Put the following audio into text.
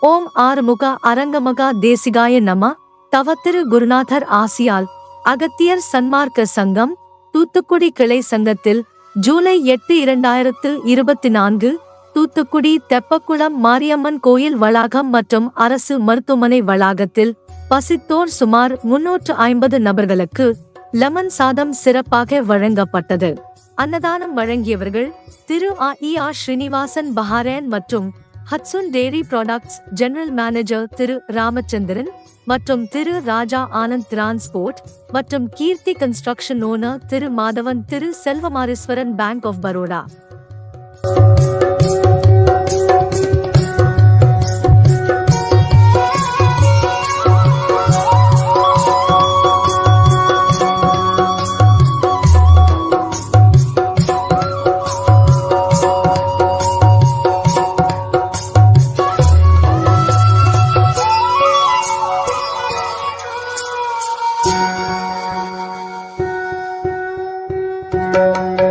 ஓம் ஆறுமுக அரங்கமகா தேசிகாய நம. தவத்திரு குருநாதர் ஆசியால் அகத்தியர் சன்மார்க்க சங்கம் தூத்துக்குடி கிளை சங்கத்தில் ஜூலை 8, 2024 தூத்துக்குடி தெப்பக்குளம் மாரியம்மன் கோயில் வளாகம் மற்றும் அரசு மருத்துவமனை வளாகத்தில் பசித்தோர் சுமார் 350 நபர்களுக்கு லெமன் சாதம் சிறப்பாக வழங்கப்பட்டது. அன்னதானம் வழங்கியவர்கள் திரு ஆ ஸ்ரீனிவாசன் பஹாரேன் மற்றும் Hatsun dairy products general manager திரு ராமச்சந்திரன் மற்றும் திரு ராஜா ஆனந்த் டிரான்ஸ்போர்ட் மற்றும் கீர்த்தி கன்ஸ்ட்ரக்ஷன் ஓனர் திரு மாதவன் திரு Selvamareeswaran bank of Baroda. Thank you.